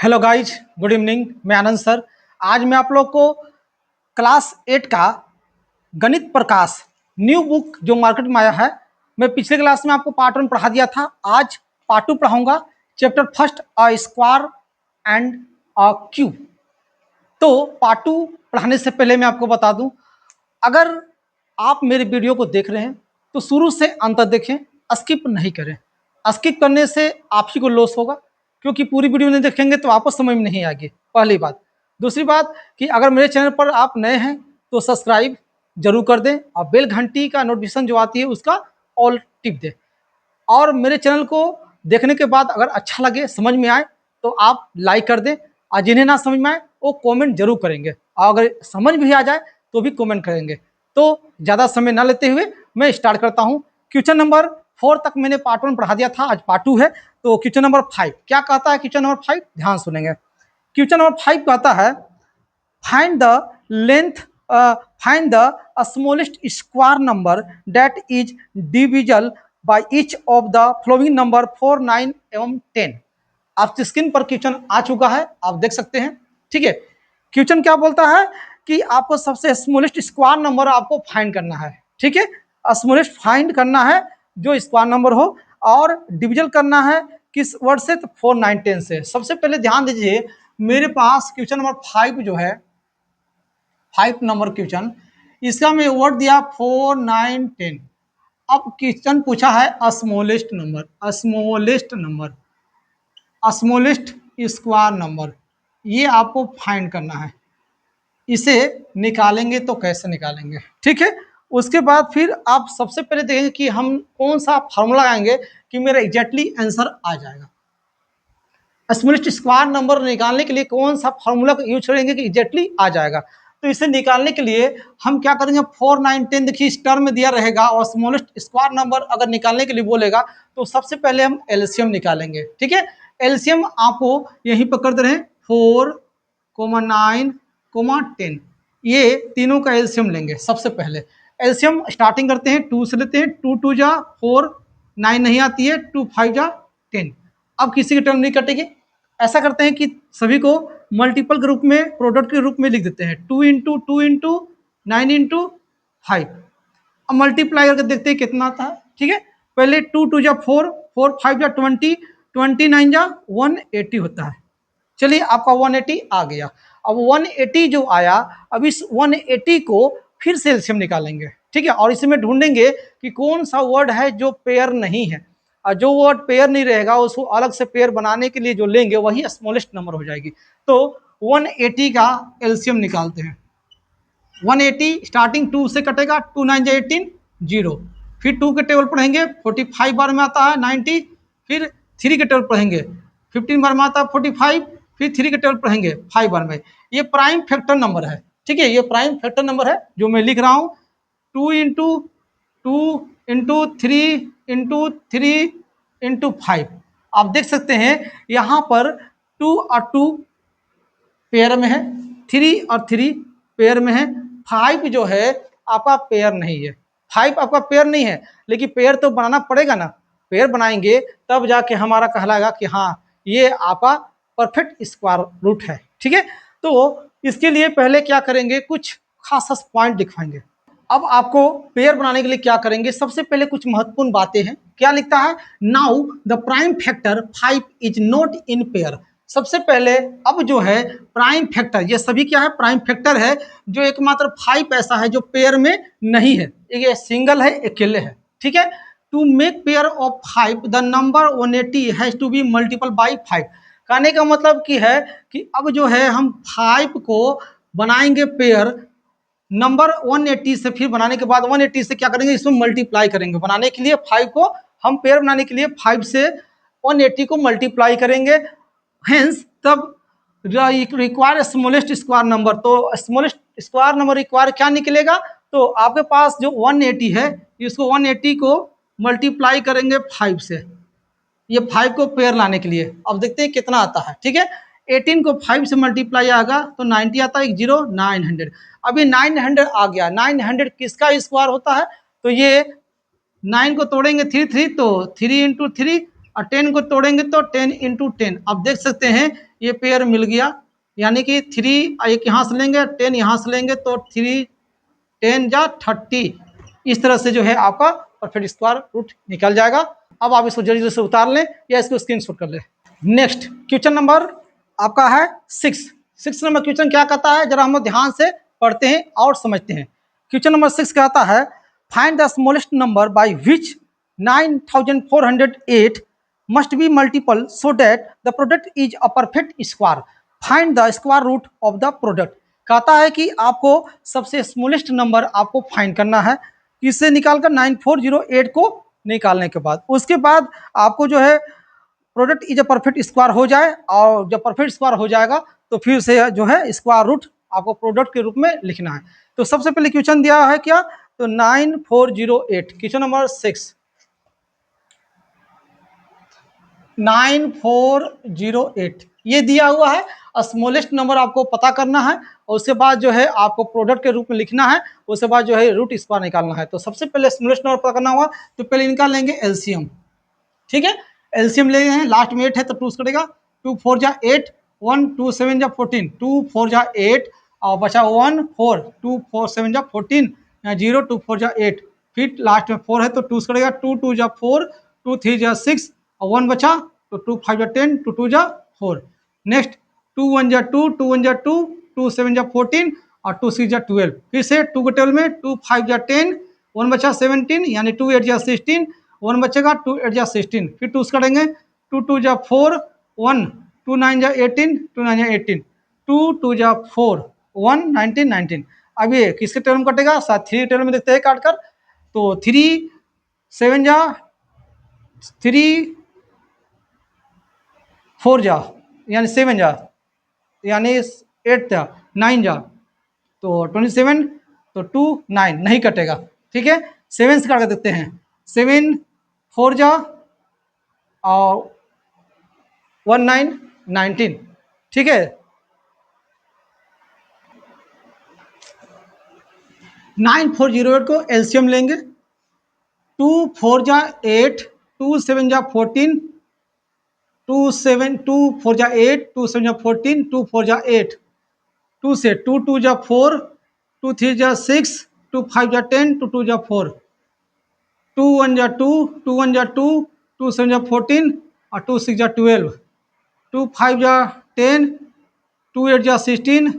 Hello guys, good evening. मैं आनंद sir. आज मैं आप लोग को क्लास 8 का गणित प्रकाश न्यू बुक जो मार्केट में आया है, मैं पिछले क्लास में आपको पार्ट 1 पढ़ा दिया था। आज पार्ट 2 पढ़ाऊंगा, chapter first a square and a cube. तो पार्ट 2 पढ़ाने से पहले मैं आपको बता दूं, अगर आप मेरे वीडियो को देख रहे हैं तो शुरू से अंत तक देखें, स्किप नहीं करें। स्किप करने से आप ही को लॉस होगा, क्योंकि पूरी वीडियो नहीं देखेंगे तो आपको समझ में नहीं आएगी, पहली बात। दूसरी बात कि अगर मेरे चैनल पर आप नए हैं तो सब्सक्राइब जरूर कर दें और बेल घंटी का नोटिफिकेशन जो आती है उसका ऑल टिप दें। और मेरे चैनल को देखने के बाद अगर अच्छा लगे, समझ में आए तो आप लाइक कर दें, और जिन्हें ना समझ में आए वो कमेंट जरूर करेंगे, और अगर समझ भी आ जाए तो भी कमेंट करेंगे। तो ज़्यादा समय ना लेते हुए मैं स्टार्ट करता हूँ। क्वेश्चन नंबर 4 तक मैंने पार्ट 1 पढ़ा दिया था, आज पार्ट 2 है। तो क्वेश्चन नंबर 5 क्या कहता है? क्वेश्चन नंबर 5 ध्यान सुनेंगे। क्वेश्चन नंबर 5 कहता है find the length find the smallest square number that is divisible by each of the flowing number 4, 9 एवं 10। आपकी स्क्रीन पर क्वेश्चन आ चुका है, आप देख सकते हैं। ठीक है, क्वेश्चन क्या बोलता है कि आपको सबसे स्मॉलेस्ट स्क्वायर नंबर आपको फाइंड करना है। ठीक है, स्मॉलेस्ट फाइंड करना है जो स्क्वायर नंबर हो, और डिविजन करना है किस वर्ड से? तो 4, 9, 10 से। सबसे पहले ध्यान दीजिए, मेरे पास क्वेश्चन नंबर 5 जो है, 5 नंबर क्वेश्चन, इसका मैं वर्ड दिया 4, 9, 10। अब क्वेश्चन पूछा है smallest number, smallest number, smallest square number, ये आपको फाइंड करना है। इसे निकालेंगे तो कैसे निकालेंगे? ठीक है, उसके बाद फिर आप सबसे पहले देखेंगे कि हम कौन सा फार्मूला लगाएंगे कि मेरा एग्जैक्टली आंसर आ जाएगा। स्मॉलेस्ट स्क्वायर नंबर निकालने के लिए कौन सा फार्मूला यूज करेंगे कि एग्जैक्टली आ जाएगा? तो इसे निकालने के लिए हम क्या करेंगे? 4, 9, 10 देखिए इस टर्म में दिया रहेगा, और स्मॉलेस्ट स्क्वायर नंबर अगर निकालने के लिए बोलेगा तो सबसे पहले हम एलसीएम निकालेंगे। ठीक है, एलसीएम आपको यहीं पर कर दे रहे हैं, 4, 9, 10, ये तीनों का एलसीएम लेंगे। सबसे पहले एलसीएम स्टार्टिंग करते हैं 2 से लेते हैं। 2 2 जा 4, 9 नहीं आती है, 2 5 जा 10। अब किसी की टर्म नहीं कटेगी, ऐसा करते हैं कि सभी को मल्टीपल के रूप में, प्रोडक्ट के रूप में लिख देते हैं। 2 इंटू 2 इंटू 9 इंटू 5। अब मल्टीप्लाई करके देखते हैं कितना आता है। ठीक है, पहले 2 2 जा 4, 4 5 जा 20, 29 जा 180 होता है। चलिए आपका 180 आ गया। अब 180 जो आया, अब इस 180 को फिर से एलसीएम निकालेंगे। ठीक है, और इसमें ढूंढेंगे कि कौन सा वर्ड है जो पेयर नहीं है, और जो वर्ड पेयर नहीं रहेगा उसको अलग से पेयर बनाने के लिए जो लेंगे वही स्मॉलेस्ट नंबर हो जाएगी। तो 180 का एलसीएम निकालते हैं। 180 स्टार्टिंग 2 से कटेगा, 2 9 जा 18, 0। फिर 2 के टेबल पढ़ेंगे, 45 बार में आता है 90। फिर 3 के टेबल पढ़ेंगे, 15 बार में आता है 45। फिर 3 के टेबल पढ़ेंगे 5 बार में। ये प्राइम फैक्टर नंबर है। ठीक है, ये प्राइम फैक्टर नंबर है जो मैं लिख रहा हूँ। 2 इंटू 2 इंटू 3 इंटू 3 इंटू 5। आप देख सकते हैं यहाँ पर 2 और 2 पेयर में है, 3 और 3 पेयर में है। 5 जो है आपका पेयर नहीं है, 5 आपका पेयर नहीं है, लेकिन पेयर तो बनाना पड़ेगा ना। पेयर बनाएंगे तब जाके हमारा कहलाएगा कि हाँ ये आपका परफेक्ट स्क्वायर रूट है। ठीक है, तो इसके लिए पहले क्या करेंगे, कुछ खास पॉइंट दिखाएंगे। अब आपको पेयर बनाने के लिए क्या करेंगे, सबसे पहले कुछ महत्वपूर्ण बातें हैं। क्या लिखता है? Now the prime factor 5 is not in pair. सबसे पहले अब जो है प्राइम फैक्टर, ये सभी क्या है? प्राइम फैक्टर है। जो एकमात्र 5 ऐसा है जो पेयर में नहीं है, ये सिंगल है, अकेले है। ठीक है, to make pair of 5 the number 180 has to be multiple by 5। कहने का मतलब की है कि अब जो है हम 5 को बनाएंगे पेयर, नंबर 180 से, फिर बनाने के बाद 180 से क्या करेंगे, इसमें मल्टीप्लाई करेंगे। बनाने के लिए 5 को हम पेयर बनाने के लिए 5 से 180 को मल्टीप्लाई करेंगे। हेंस तब रिक्वायर स्मॉलेस्ट स्क्वायर नंबर, तो स्मॉलेस्ट स्क्वायर नंबर रिक्वायर क्या निकलेगा? तो आपके पास जो 180 है, इसको 180 को मल्टीप्लाई करेंगे 5 से, ये 5 को पेयर लाने के लिए। अब देखते हैं कितना आता है। ठीक है, 18 को 5 से मल्टीप्लाई आएगा तो 90 आता है, 0 900। अभी 900 आ गया। 900 किसका स्क्वायर होता है? तो ये 9 को तोड़ेंगे 3 3, तो 3 इंटू 3, और 10 को तोड़ेंगे तो 10 इंटू 10। अब देख सकते हैं ये पेयर मिल गया, यानी कि 3 एक यहाँ से लेंगे, 10 यहाँ से लेंगे, तो 3 10 जा 30, इस तरह से जो है आपका परफेक्ट स्क्वायर रूट निकल जाएगा। अब आप इसको जल्दी से उतार लें या इसको स्क्रीनशॉट कर लें। नेक्स्ट क्वेश्चन नंबर आपका है 6 नंबर क्वेश्चन क्या कहता है, जरा हम ध्यान से पढ़ते हैं और समझते हैं। क्वेश्चन नंबर 6 कहता है, find the smallest number by which 9408 must be multiple so that the product is a perfect square. Find the square root of the product. कहता है कि आपको सबसे स्मॉलेस्ट नंबर आपको फाइंड करना है, इससे निकालकर 9408 को निकालने के बाद उसके बाद आपको जो है product is a perfect square हो जाए, और जब परफेक्ट स्क्वायर हो जाएगा तो फिर से जो है स्क्वायर रूट आपको प्रोडक्ट के रूप में लिखना है। तो सबसे पहले क्वेश्चन दिया है क्या, तो 9408, क्वेश्चन नंबर 6 9408 ये दिया हुआ है। स्मॉलेस्ट नंबर आपको पता करना है और उसके बाद जो है आपको प्रोडक्ट के रूप में लिखना है, उसके बाद जो है रूट स्क्वायर निकालना है। तो सबसे पहले स्मॉलेस्ट नंबर पता करना होगा, तो पहले इनका लेंगे एलसीएम। ठीक है, एलसीएम ले हैं, लास्ट में 8 है तो 2 करेगा, 2 4 जा 8, 1 2 7 जा 14, 2 4 जा 8 और बचा 1 4, 2 4 7 जा 14, 0 2 4 जा 8, फिर लास्ट में 4 है तो 2 करेगा, 2 2 जा 4, 2 3 जा 6 और 1 बचा, तो 2 5 जा 10, 2 2 जा 4। नेक्स्ट 2 1 जा 2, 2 1 जा 2, 2 7 जा 14 और 2 6 जा 12, फिर से 2 के टेबल में 2 5 जा 10, 1 बचा 17, यानी 2 8 जा 16, 1 बचेगा, 2 8 जा 16, फिर 2 करेंगे, 2 2 जा 4, 1 2 9 जा 18, 2 9 जा 18, 2 2 जा 4, 1 19 19। अब ये किसके टेबल में कटेगा, साथ 3 टेबल में देखते हैं काट कर, तो 3 7 जा 3 4 जा यानी 7 जा यानी 8 जा 9 जा, तो 27, तो 2 9 नहीं कटेगा। ठीक है, 7 से काट कर देखते हैं, 7 4 जा और 1 9 19। ठीक है, 9408 को एलसीएम लेंगे, 2 4 जा 8, 2 7 जा 14, 2 4 जा 8, 2 7 जा 14, 2 4 जा 8, 2 से 2 2 जा 4, 2 3 जा 6, 2 5 जा 10, 2 2 जा 4, 2 1 जा 2, 2 1 जा 2, 2 7 जा 14 और 2 6 जा 12, 2 5 जा 10, 2 8 जा 16,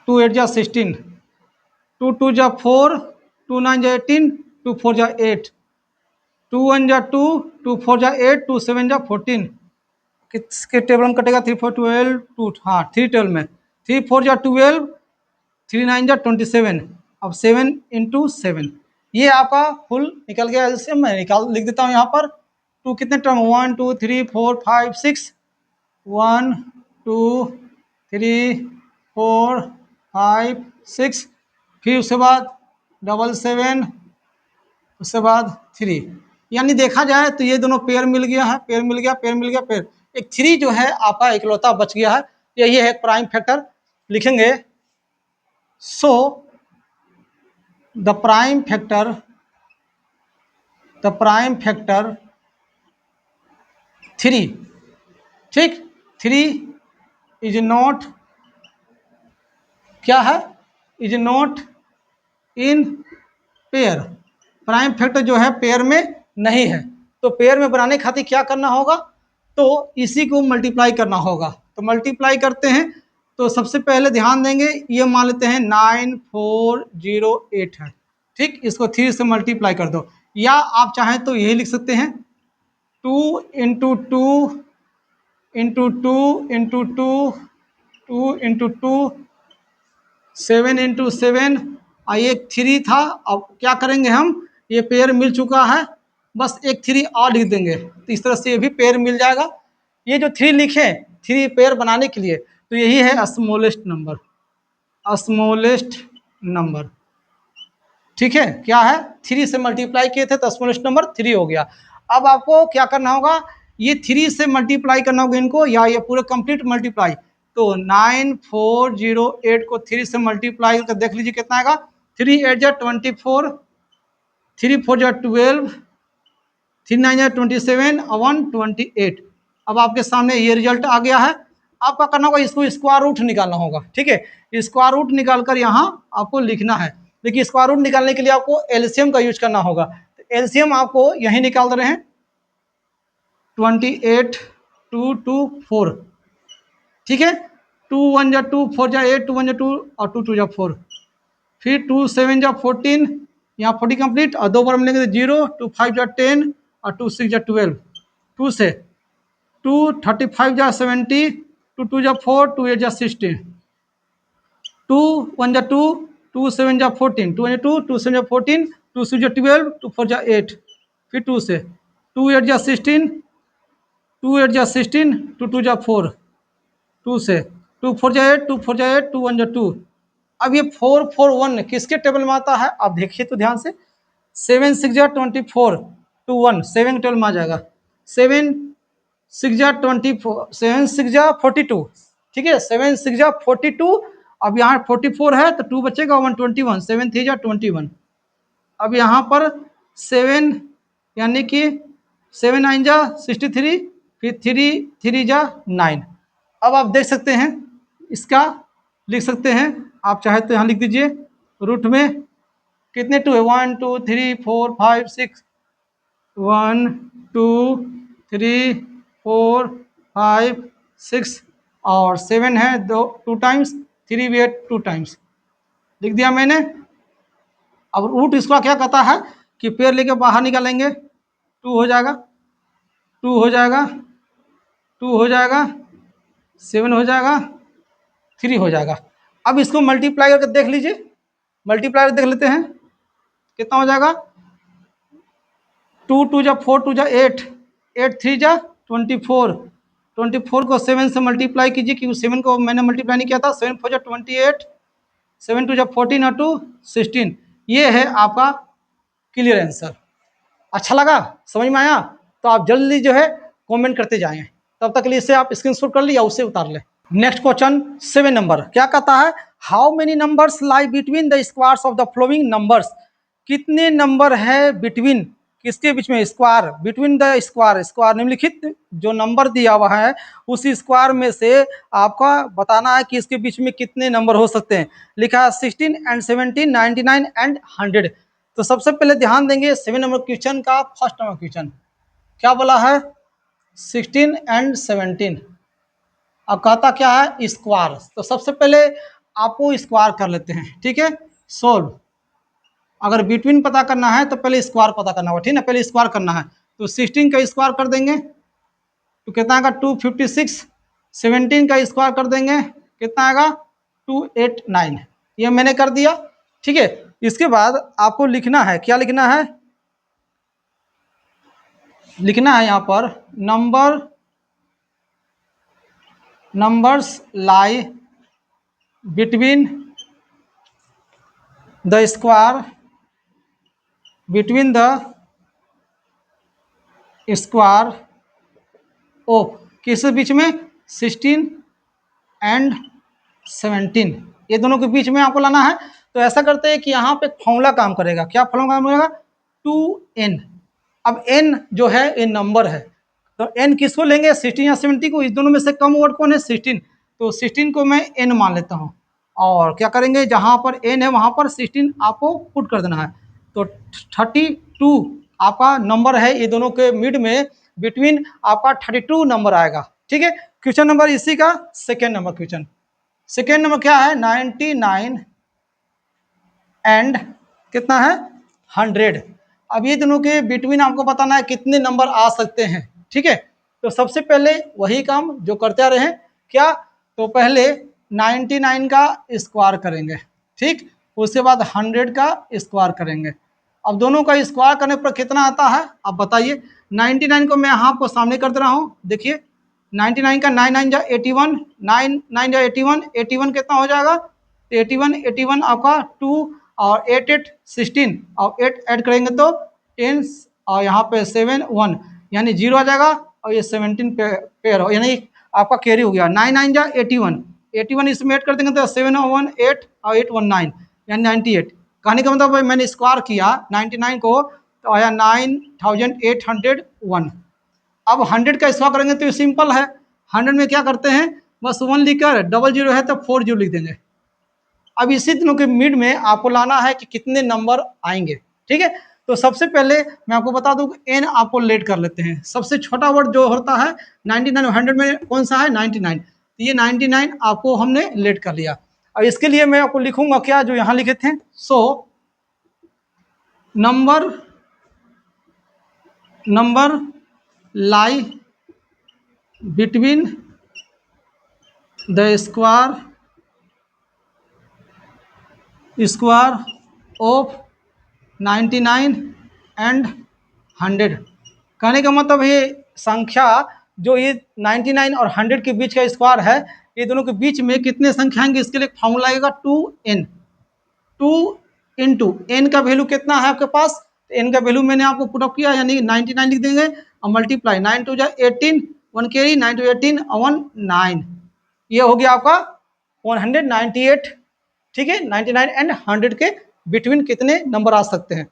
2 8 जा 16, 2 2 जा 4, 2 9 जा 18, 2 4 जा 8, 2 1 जा 2, 2 4 जा 8, 2 7 जा 14, किसके टेबल में कटेगा, 3 4 12, 2 हाँ 3 टेबल में, 3 4 जा 12, 3 9 जा 27, अब 7 इंटू 7, ये आपका फुल निकल गया। एलसीएम मैं निकाल लिख देता हूँ यहाँ पर, 2 कितने टर्म, 1 2 3 4 5 6, 1 2 3 4 5 6, फिर उसके बाद 7 उसके बाद 3, यानी देखा जाए तो ये दोनों पेयर मिल गया है, पेयर मिल गया, पेयर मिल गया, पेयर, एक 3 जो है आपका इकलौता बच गया है, यही है प्राइम फैक्टर। लिखेंगे, सो द प्राइम फैक्टर 3, ठीक, 3 इज नॉट, क्या है, is not in pair, prime factor जो है पेयर में नहीं है। तो पेयर में बनाने खातिर क्या करना होगा, तो इसी को मल्टीप्लाई करना होगा। तो मल्टीप्लाई करते हैं, तो सबसे पहले ध्यान देंगे, ये मान लेते हैं 9408 है, ठीक, इसको 3 से मल्टीप्लाई कर दो, या आप चाहें तो यही लिख सकते हैं, 2 into 2 into 2 into 2 2 into 2 7 into 7, ये 3 था। अब क्या करेंगे हम, ये पेयर मिल चुका है, बस एक 3 और लिख देंगे, तो इस तरह से ये भी पेयर मिल जाएगा। ये जो 3 लिखे 3 पेयर बनाने के लिए, तो यही है स्मॉलेस्ट नंबर, स्मॉलेस्ट नंबर। ठीक है, क्या है, 3 से मल्टीप्लाई किए थे तो स्मॉलेस्ट नंबर 3 हो गया। अब आपको क्या करना होगा, ये 3 से मल्टीप्लाई करना होगा इनको, या ये पूरे कंप्लीट मल्टीप्लाई, तो 9408 को 3 से मल्टीप्लाई करके देख लीजिए कितना आएगा, 3 8 जा 24, 3 4 जा 12, 3 9 जा 27 और 1 28, अब आपके सामने ये रिजल्ट आ गया है। आपका करना होगा इसको स्क्वायर रूट निकालना होगा, ठीक है। स्क्वायर रूट निकाल कर यहाँ आपको लिखना है। देखिए स्क्वायर रूट निकालने के लिए आपको एलसीएम का यूज करना होगा। तो एलसीएम आपको यहीं निकाल दे रहे हैं, 28 2 2 4, ठीक है। 2 1 जा 2, 4 जा 8, 2 1 जा 2 और 2 2 जा 4, फिर 2 7 जा 14, यहाँ 40 कंप्लीट और 2 बार मिलेंगे तो 0, 2 5 जा 10 और 2 6 जा 12, 2 से 2 35 जा 70, 2 2 जा 4, 2 8 जा 16, 2 1 जा 2, 2 7 जा 14, 2 1 जा 2, 2 7 जा 14, 2 6 जा 12, 2 4 जा 8, फिर 2 से 2 8 जा 16, 2 8 जा 16, 2 2 जा 4, 2 से 2 4 जा 8, 2 4 जा 8, 2 1 जा 2। अब ये 4 4 1 किसके टेबल में आता है आप देखिए तो ध्यान से, 7 6 जा 24, 2 1 7 के टेबल में आ जाएगा, 7 6 जा 24, 7 6 जा 42, ठीक है। 7 6 जा 42, अब यहाँ 44 है तो 2 बचेगा 121, 7 3 जा 21। अब यहाँ पर 7 यानी कि 7 9 जा 63, फिर 3 3 जा 9। अब आप देख सकते हैं इसका लिख सकते हैं, आप चाहे तो यहाँ लिख दीजिए रूट में कितने 2 है, 1 2 3 4 5 6, 1 2 3 4 5 6 और 7 है 2 टाइम्स, 3 भी है 2 टाइम्स, लिख दिया मैंने। अब रूट इसका क्या कहता है कि पेड़ लेके बाहर निकालेंगे, 2 हो जाएगा, 2 हो जाएगा, 2 हो जाएगा, 7 हो जाएगा, 3 हो जाएगा। अब इसको मल्टीप्लाई करके देख लीजिए, मल्टीप्लाई देख लेते हैं कितना हो जाएगा, 2 2 जा 4, 2 जा 8, 8 3 जा 24, 24 को 7 से मल्टीप्लाई कीजिए क्योंकि 7 को मैंने मल्टीप्लाई नहीं किया था, 7 4 जा 28, 7 2 जा 14 और 2 16। ये है आपका क्लियर आंसर। अच्छा लगा, समझ में आया तो आप जल्दी जो है कमेंट करते जाएं, तब तक के लिए इसे आप स्क्रीनशॉट कर ली या उसे उतार लें। नेक्स्ट क्वेश्चन 7 नंबर क्या कहता है, how many numbers lie between the squares of the flowing numbers, कितने नंबर है बिटवीन, किसके बीच में, square between the square, square निम्नलिखित जो नंबर दिया हुआ है उस स्क्वायर में से आपका बताना है कि इसके बीच में कितने नंबर हो सकते हैं। लिखा है 16 एंड 17, 99 एंड 100। तो सबसे पहले ध्यान देंगे 7 नंबर क्वेश्चन का फर्स्ट नंबर क्वेश्चन क्या बोला है, 16 एंड 17। अब कहता क्या है स्क्वायर, तो सबसे पहले आपको स्क्वायर कर लेते हैं, ठीक है। सोल्व, अगर बिटवीन पता करना है तो पहले स्क्वायर पता करना होगा, ठीक है ना, पहले स्क्वायर करना है। तो 16 का स्क्वायर कर देंगे तो कितना आएगा 256, 17 का स्क्वायर कर देंगे कितना आएगा 289, ये मैंने कर दिया, ठीक है। इसके बाद आपको लिखना है, क्या लिखना है, लिखना है यहाँ पर numbers lie between the square, between the square of, किस बीच में, 16 एंड 17, ये दोनों के बीच में आपको लाना है। तो ऐसा करते हैं कि यहाँ पे फॉर्मूला काम करेगा, क्या फॉर्मूला काम करेगा, 2n। अब n जो है ये नंबर है, तो n किसको लेंगे, 16 या 70 को, इस दोनों में से कम वर्ड कौन है, 16, तो 16 को मैं n मान लेता हूँ। और क्या करेंगे, जहाँ पर n है वहाँ पर 16 आपको पुट कर देना है। तो 32 आपका नंबर है, ये दोनों के मिड में बिटवीन आपका 32 नंबर आएगा, ठीक है। क्वेश्चन नंबर इसी का second number question, second number क्या है, 99 एंड कितना है 100। अब ये दोनों के बिटवीन आपको बताना है कितने नंबर आ सकते हैं, ठीक है। तो सबसे पहले वही काम जो करते आ रहे हैं, क्या, तो पहले 99 का स्क्वायर करेंगे, ठीक, उसके बाद 100 का स्क्वायर करेंगे। अब दोनों का स्क्वायर करने पर कितना आता है आप बताइए। 99 को मैं यहाँ आपको सामने कर दे रहा हूँ, देखिए 99 का 9 9 जा 81, 9 9 जा 81, 81 कितना हो जाएगा, 81 आपका 2 और 8 8 16 और 8 ऐड करेंगे तो 10 और यहाँ पे 7 1 यानी 0 आ जाएगा और ये 17 पेयर हो, यानी आपका कैरी हो गया। 9 9 जा 81, 81 इसमें ऐड कर देंगे तो 7 1 8 और 8 1 9 यानी 98। कहने का मतलब मैंने स्क्वायर किया 99 को तो आया 9801, अब 100 का स्क्वायर करेंगे तो ये सिंपल है, 100 में क्या करते हैं, बस 1 लिखकर, डबल जीरो है तो 4 जीरो लिख देंगे। अब इसी तीनों के मिड में आपको लाना है कि कितने नंबर आएंगे, ठीक है। तो सबसे पहले मैं आपको बता दूं कि एन आपको लेट कर लेते हैं। सबसे छोटा वर्ड जो होता है 99, 100 में कौन सा है 99, तो ये 99 आपको हमने लेट कर लिया। अब इसके लिए मैं आपको लिखूंगा क्या, जो यहाँ लिखे थे, so number lie between the square of 99 and 100। कहने का मतलब ये संख्या जो ये 99 और 100 के बीच का स्क्वायर है, ये दोनों के बीच में कितने संख्या आएंगे, इसके लिए फॉर्मूला आएगा 2n। 2 इंटू एन का वैल्यू कितना है आपके पास, एन का वैल्यू मैंने आपको पुटअप किया, यानी 99 लिख देंगे और मल्टीप्लाई 9 टू जा 18, 1 कैरी 9 टू 18 1 9, ये हो गया आपका 198। ठीक है, 99 एंड 100 के बिटवीन कितने नंबर आ सकते हैं।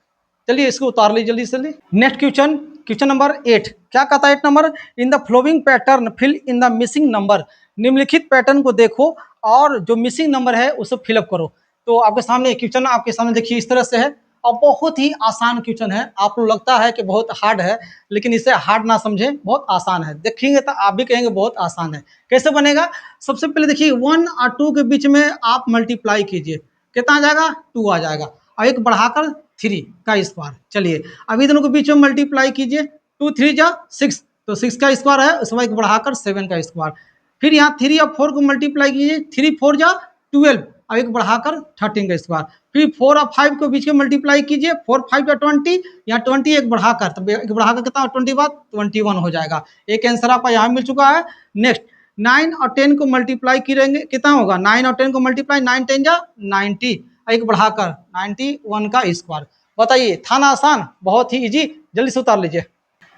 चलिए इसको उतार लीजिए जल्दी से। नेक्स्ट क्वेश्चन, क्वेश्चन नंबर 8 क्या कहता है, 8 number, in the following pattern fill in the missing number. निम्नलिखित पैटर्न को देखो और जो मिसिंग नंबर है उसे फिलअप करो। तो आपके सामने क्वेश्चन, आपके सामने देखिए इस तरह से है और बहुत ही आसान क्वेश्चन है। आपको लगता है कि बहुत हार्ड है, लेकिन इसे हार्ड ना समझें, बहुत आसान है। देखेंगे तो आप भी कहेंगे बहुत आसान है। कैसे बनेगा, सबसे पहले देखिए 1 और 2 के बीच में आप मल्टीप्लाई कीजिए, कितना आ जाएगा 2 आ जाएगा, और एक बढ़ाकर 3 का स्क्वायर। चलिए अभी दोनों के बीच में मल्टीप्लाई कीजिए, 2 3 जा 6, तो 6 का स्क्वायर है, उसके बाद एक बढ़ाकर 7 का स्क्वायर। फिर यहाँ 3 और 4 को मल्टीप्लाई कीजिए, 3 4 जा 12, अब एक बढ़ाकर 13 का स्क्वायर। फिर 4 और 5 को बीच में मल्टीप्लाई कीजिए, 4 5 या 20, यहाँ 20 एक बढ़ाकर, तो एक बढ़ाकर कितना 20 बाद 21 हो जाएगा। एक आंसर आपका यहाँ मिल चुका है। नेक्स्ट 9 और 10 को मल्टीप्लाई करेंगे, कितना होगा 9 और 10 को मल्टीप्लाई, 9 10 जा 90, एक बढ़ाकर 91 का स्क्वायर। बताइए था ना आसान, बहुत ही इजी, जल्दी से उतार लीजिए।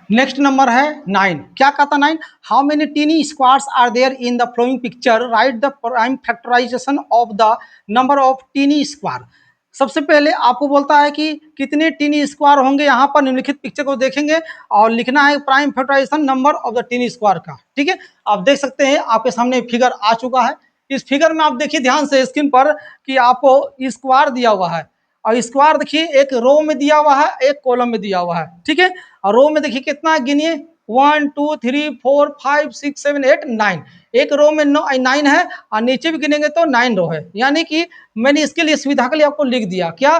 नेक्स्ट नंबर है 9, क्या कहता 9, how many tiny squares are there in the following picture, write the prime factorization of the number of tiny square. सबसे पहले आपको बोलता है कि कितने टीनी स्क्वायर होंगे, यहाँ पर निम्नलिखित पिक्चर को देखेंगे और लिखना है prime factorization number of the tiny square का। ठीक है, आप देख सकते हैं आपके सामने फिगर आ चुका है। इस फिगर में आप देखिए ध्यान से स्क्रीन पर कि आपको स्क्वायर दिया हुआ है, और स्क्वायर देखिए एक रो में दिया हुआ है, एक कॉलम में दिया हुआ है। ठीक है, और रो में देखिए कितना गिनिए 1 2 3 4 5 6 7 8 9, एक रो में 9 है, और नीचे भी गिनेंगे तो 9 रो है। यानी कि मैंने इसके लिए सुविधा के लिए आपको लिख दिया क्या,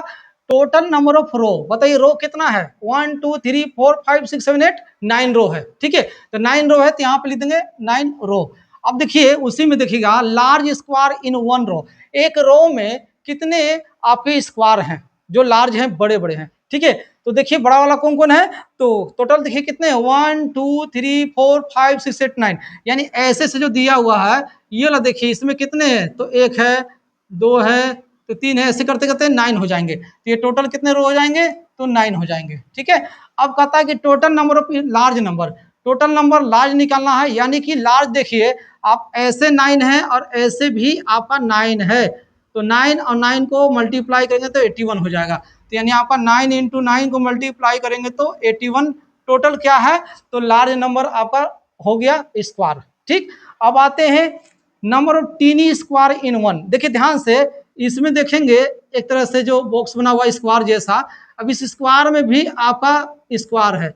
टोटल नंबर ऑफ रो। बताइए रो कितना है 1 2 3 4 5 6 7 8 9 रो है। ठीक है, तो 9 रो है तो यहाँ पे लिख देंगे 9 रो। अब देखिए उसी में देखिएगा लार्ज स्क्वायर इन 1 रो, एक रो में कितने आपके स्क्वायर हैं जो लार्ज हैं, बड़े बड़े हैं। ठीक है, तो देखिए बड़ा वाला कौन कौन है, तो टोटल देखिए कितने 1 2 3 4 5 6 8 9, यानी ऐसे से जो दिया हुआ है ये वाला देखिए इसमें कितने हैं, तो 1 है 2 है तो 3 है, ऐसे करते करते 9 हो जाएंगे। तो ये टोटल कितने रो हो जाएंगे, तो 9 हो जाएंगे। ठीक है, अब कहता है कि total number of large number, total number large निकालना है, यानी कि लार्ज देखिए आप ऐसे 9 है और ऐसे भी आपका 9 है, तो 9 और 9 को मल्टीप्लाई करेंगे तो 81 हो जाएगा। तो यानी आपका 9 इंटू 9 को मल्टीप्लाई करेंगे तो 81 टोटल क्या है, तो लार्ज नंबर आपका हो गया स्क्वायर। ठीक, अब आते हैं नंबर ऑफ टीनी स्क्वायर इन 1। देखिए ध्यान से इसमें देखेंगे एक तरह से जो बॉक्स बना हुआ स्क्वायर जैसा, अब इस स्क्वायर में भी आपका स्क्वायर है,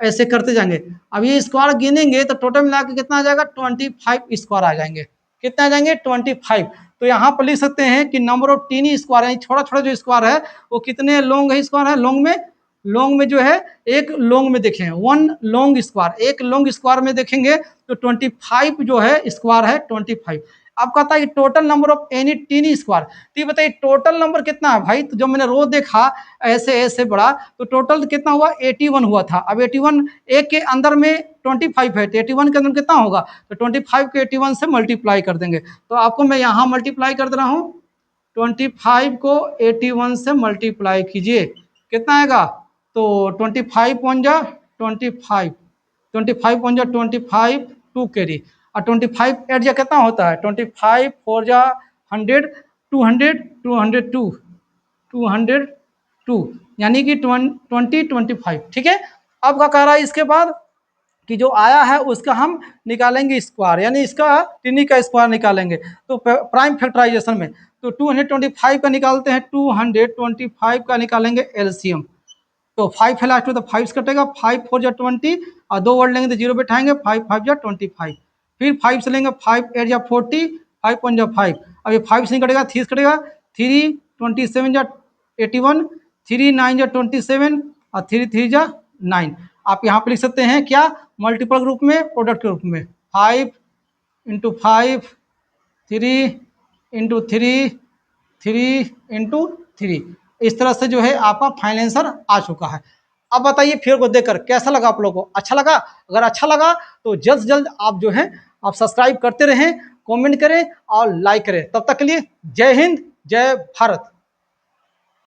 ऐसे करते जाएंगे। अब ये स्क्वायर गिनेंगे तो टोटल मिला के कितना आ जाएगा 25 स्क्वायर आ जाएंगे। कितना आ जाएंगे 25। तो यहाँ पर लिख सकते हैं कि नंबर ऑफ टीनी स्क्वायर है, छोटा छोटा जो स्क्वायर है वो कितने लॉन्ग है स्क्वायर है, लॉन्ग में जो है एक लॉन्ग में देखें 1 लॉन्ग स्क्वायर, एक लॉन्ग स्क्वायर में देखेंगे तो 25 जो है स्क्वायर है 25। अब कहता है कि total number of any tiny square, तो ये बताइए टोटल नंबर कितना है भाई, तो जब मैंने रो देखा ऐसे ऐसे बड़ा तो टोटल कितना हुआ 81 हुआ था। अब 81 एक के अंदर में 25 है तो 81 के अंदर कितना होगा, तो 25 को 81 से मल्टीप्लाई कर देंगे। तो आपको मैं यहाँ मल्टीप्लाई कर दे रहा हूँ, 25 को 81 से मल्टीप्लाई कीजिए, कितना आएगा, तो 25 पॉइंट जा 25, 25 पॉइंट जा 25 2 कैरी, और 25 एट जा कितना होता है 25 4 जा 100 200 202 202, यानी कि 20 25। ठीक है, अब क्या कह रहा है इसके बाद कि जो आया है उसका हम निकालेंगे स्क्वायर, यानी इसका टिनी का स्क्वायर निकालेंगे। तो प्राइम फैक्टराइजेशन में तो 225 का निकालते हैं, 225 का निकालेंगे एलसीएम। तो 5 है लास्ट में, तो 5 से कटेगा, 5 4 जा 20 और 2 वर्ड लेंगे तो 0 बैठाएंगे, 5 5 जा 25। फिर 5 से लेंगे, 5 8 जा 40, 5 1 जा 5। अब ये 5 से नहीं कटेगा, 3 से कटेगा, 3 27 जा 81, 3 9 जा 27 और 3 3 जा 9। आप यहाँ पे लिख सकते हैं क्या, मल्टीपल ग्रुप में, प्रोडक्ट के रूप में, 5 इंटू 5, 3 इंटू 3, 3 इंटू 3। इस तरह से जो है आपका फाइनल आंसर आ चुका है। अब बताइए फिर को देखकर कैसा लगा आप लोगों को, अच्छा लगा? अगर अच्छा लगा तो जल्द से जल्द आप जो है आप सब्सक्राइब करते रहें, कमेंट करें और लाइक करें। तब तक के लिए जय हिंद, जय भारत।